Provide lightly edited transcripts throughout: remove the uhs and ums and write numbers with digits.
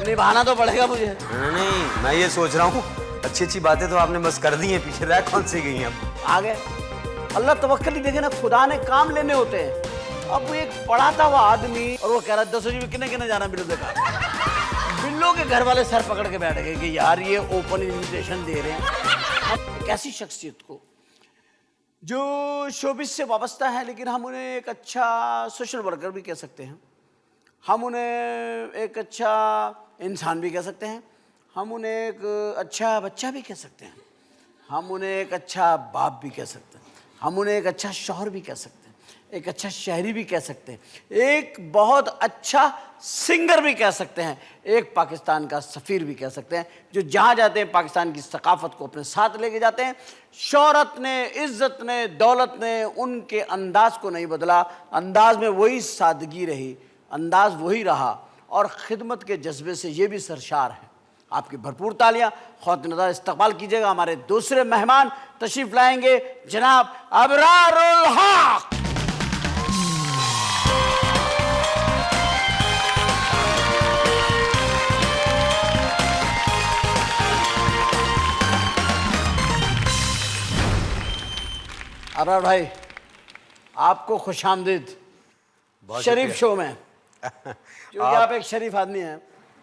निभाना तो पड़ेगा मुझे। नहीं, मैं ये सोच रहा हूँ अच्छी अच्छी बातें तो आपने बस कर दी हैं, पीछे रह कौन सी गई हैं अब? आ गए। अल्लाह तवक्कल ही देखे ना, खुदा ने काम लेने होते हैं। अब वो एक पढ़ाता हुआ आदमी और वो कह रहा है 10 बजे किन्ने किन्ने जाना बिल्लो देखा। बिल्लो के घर वाले सर पकड़ के बैठ गए कि यार ये ओपन इन्विटेशन दे रहे हैं। एक ऐसी शख्सियत को जो शोबिस से वाबस्ता है, लेकिन हम उन्हें एक अच्छा सोशल वर्कर भी कह सकते हैं, हम उन्हें एक अच्छा इंसान भी कह सकते हैं, हम उन्हें एक अच्छा बच्चा भी कह सकते हैं, हम उन्हें एक अच्छा बाप भी कह सकते हैं, हम उन्हें एक अच्छा शौहर भी कह सकते हैं, एक अच्छा शहरी भी कह सकते हैं, एक बहुत अच्छा सिंगर भी कह सकते हैं, एक पाकिस्तान का सफ़ीर भी कह सकते हैं, जो जहाँ जाते हैं पाकिस्तान की सकाफ़त को अपने साथ लेके जाते हैं। शौहरत ने, इज़्ज़त ने, दौलत ने उनके अंदाज़ को नहीं बदला, अंदाज़ में वही सादगी रही, अंदाज़ वही रहा, और ख़िदमत के जज्बे से ये भी सरशार है। आपकी भरपूर तालियां ख़ौत-ए-नज़र इस्तकबाल कीजिएगा। हमारे दूसरे मेहमान तशरीफ़ लाएंगे जनाब अबरारुल हक। अबरार भाई, आपको खुशामदीद शरीफ शो में, क्योंकि आप एक शरीफ आदमी हैं।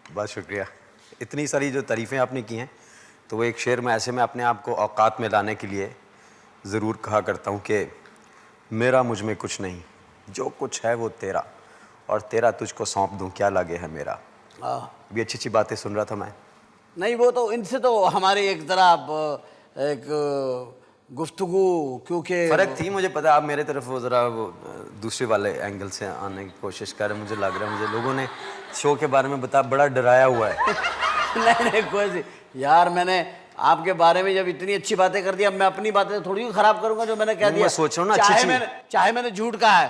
बहुत शुक्रिया। इतनी सारी जो तारीफ़ें आपने की हैं, तो वो एक शेर में ऐसे में अपने आप को औकात में लाने के लिए ज़रूर कहा करता हूँ कि मेरा मुझ में कुछ नहीं, जो कुछ है वो तेरा, और तेरा तुझको सौंप दूँ, क्या लागे है मेरा। अभी अच्छी अच्छी बातें सुन रहा था मैं। नहीं, वो तो इनसे तो हमारी एक तरह एक गुफ्तगू, क्योंकि फ़र्क थी, मुझे पता। आप मेरे तरफ वो ज़रा वो दूसरे वाले एंगल से आने की कोशिश कर रहे हैं। मुझे लग रहा है, मुझे लोगों ने शो के बारे में बता बड़ा डराया हुआ है। नहीं कोई सी यार, मैंने आपके बारे में जब इतनी अच्छी बातें कर दी, अब मैं अपनी बातें थोड़ी खराब करूंगा जो मैंने कह दिया। मैं सोच रहा हूँ ना, चाहे मैंने झूठ कहा है,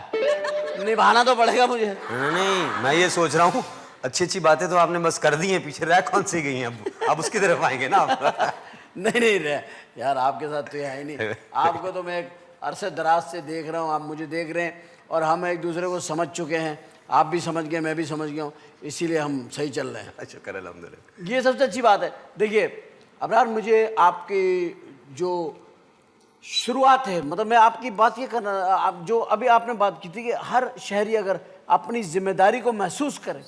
निभाना तो पड़ेगा मुझे। नहीं, मैं ये सोच रहा हूँ अच्छी अच्छी बातें तो आपने बस कर दी हैं, पीछे रह कौन सी गई हैं अब उसकी तरफ आएंगे ना आप। नहीं रहे यार, आपके साथ तो ये है ही नहीं। आपको तो मैं एक अरसे दराज से देख रहा हूँ, आप मुझे देख रहे हैं, और हम एक दूसरे को समझ चुके हैं। आप भी समझ गए, मैं भी समझ गया हूँ, इसीलिए हम सही चल रहे हैं। अच्छा, कर अल्हम्दुलिल्लाह। ये सबसे अच्छी बात है। देखिए अबरार, मुझे आपकी जो शुरुआत है, मतलब मैं आपकी बात ये करना, आप जो अभी आपने बात की थी कि हर शहरी अगर अपनी जिम्मेदारी को महसूस करे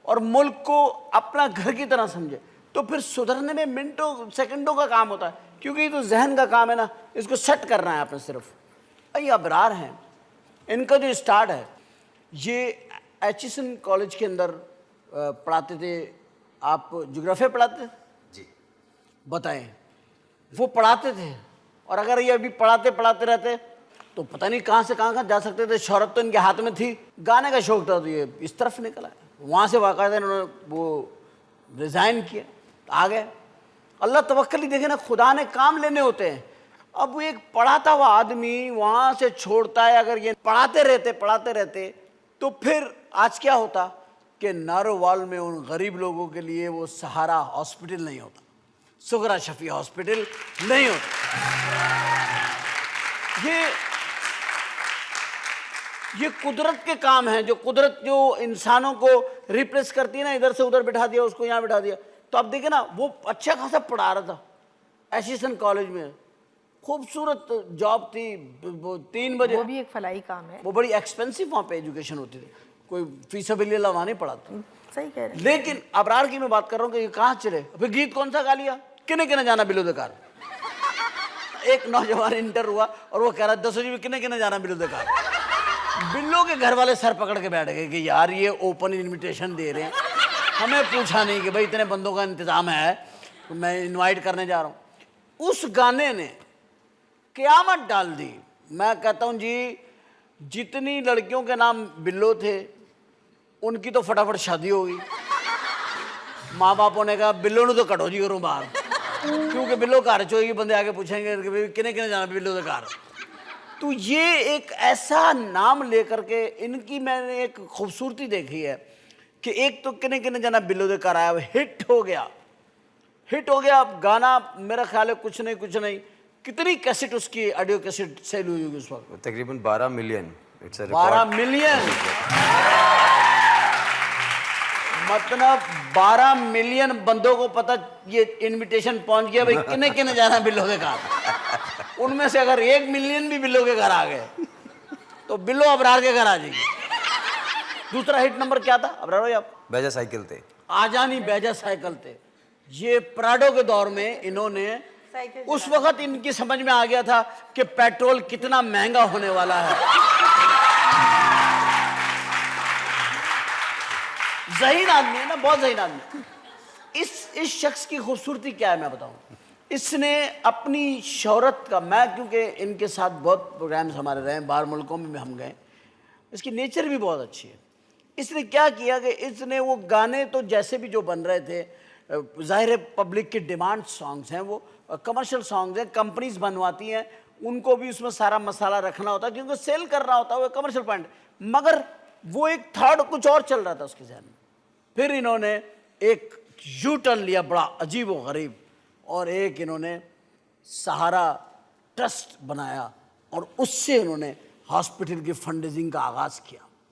और मुल्क को अपना घर की तरह समझे, तो फिर सुधरने में मिनटों सेकंडों का काम होता है, क्योंकि ये तो जहन का काम है ना, इसको सेट करना है आपने सिर्फ। ये अबरार हैं, इनका जो स्टार्ट है, ये एचिसन कॉलेज के अंदर पढ़ाते थे। आप ज्योग्राफी पढ़ाते थे जी? बताएं, वो पढ़ाते थे, और अगर ये अभी पढ़ाते पढ़ाते रहते तो पता नहीं कहाँ से कहाँ जा सकते थे। शोहरत तो इनके हाथ में थी, गाने का शौक था, तो ये इस तरफ निकला। वहाँ से वाक़ई इन्होंने वो रिज़ाइन किया, आ गए। अल्लाह तवक्कल ही देखे ना, खुदा ने काम लेने होते हैं। अब वो एक पढ़ाता हुआ आदमी वहाँ से छोड़ता है, अगर ये पढ़ाते रहते तो फिर आज क्या होता कि नारोवाल में उन गरीब लोगों के लिए वो सहारा हॉस्पिटल नहीं होता, सुगरा शफी हॉस्पिटल नहीं होता। ये कुदरत के काम हैं, जो कुदरत जो इंसानों को रिप्लेस करती है ना, इधर से उधर बिठा दिया, उसको यहाँ बिठा दिया। तो अब देखिए ना, वो अच्छा खासा पढ़ा रहा था एशिसन कॉलेज में, खूबसूरत जॉब थी, 3 बजे। वो भी एक फलाई काम है, वो बड़ी एक्सपेंसिव वहाँ पे एजुकेशन होती थी, कोई फीसबिल्लाह वहाँ नहीं पढ़ाता। सही कह रहे हैं। लेकिन अबरार की मैं बात कर रहा हूँ कि ये कहाँ चले। फिर गीत कौन सा गा लिया, किन्ने किन्ने जाना बिलो देकार। एक नौजवान इंटर हुआ और वो कह रहा है 10 बजे किन्ने किन्ने जाना बिलो देकार। बिल्लो के घर वाले सर पकड़ के बैठ गए कि यार ये ओपन इनविटेशन दे रहे हैं, हमें पूछा नहीं कि भाई इतने बंदों का इंतजाम है, तो मैं इनवाइट करने जा रहा हूँ। उस गाने ने क़यामत डाल दी। मैं कहता हूँ जी, जितनी लड़कियों के नाम बिल्लो थे उनकी तो फटाफट शादी हो गई। माँ बापों ने कहा बिल्लो ने तो कटो जी करो बाहर, क्योंकि बिल्लो घर चोएगी, बंदे आके पूछेंगे कि भाई किन्ने किन्ने जाना बिल्लो के घर। तो ये एक ऐसा नाम लेकर के इनकी मैंने एक खूबसूरती देखी है कि एक तो किन्ने किन्ने जाना बिल्लो के घर आया, हिट हो गया। अब गाना मेरा ख्याल है कुछ नहीं, कितनी कैसेट उसकी ऑडियो कैसेट सेल हुई होगी उस वक्त? तकरीबन 12 मिलियन। 12 मिलियन। मतलब 12 मिलियन बंदों को पता ये इनविटेशन पहुंच गया भाई किने किने जाना बिल्लो के घर। उनमें से अगर 1 मिलियन भी बिल्लो के घर आ गए तो बिल्लो अबरार के घर आ जाएगी। दूसरा हिट नंबर क्या था अबरार भाई आप? बैजा साइकिल थे। आजानी बैजा साइकिल थे। ये प्राडो के दौर में इन्होंने उस वक्त इनकी समझ में आ गया था कि पेट्रोल कितना महंगा होने वाला है। ज़हीन आदमी है ना, बहुत ज़हीन आदमी। इस शख्स की खूबसूरती क्या है मैं बताऊं। इसने अपनी शोहरत का, मैं क्योंकि इनके साथ बहुत प्रोग्राम्स हमारे रहे, बाहर मुल्कों में भी हम गए, इसकी नेचर भी बहुत अच्छी है। इसने क्या किया कि इसने वो गाने तो जैसे भी जो बन रहे थे, ज़ाहिर है पब्लिक की डिमांड सॉन्ग्स हैं, वो कमर्शियल सॉन्ग्स हैं, कंपनीज बनवाती हैं, उनको भी उसमें सारा मसाला रखना होता है क्योंकि सेल करना होता है, वो कमर्शियल पॉइंट। मगर वो एक थर्ड कुछ और चल रहा था उसके जहन में। फिर इन्होंने एक यू टर्न लिया बड़ा अजीब व गरीब, और एक इन्होंने सहारा ट्रस्ट बनाया और उससे इन्होंने हॉस्पिटल की फंडिंग का आगाज़ किया।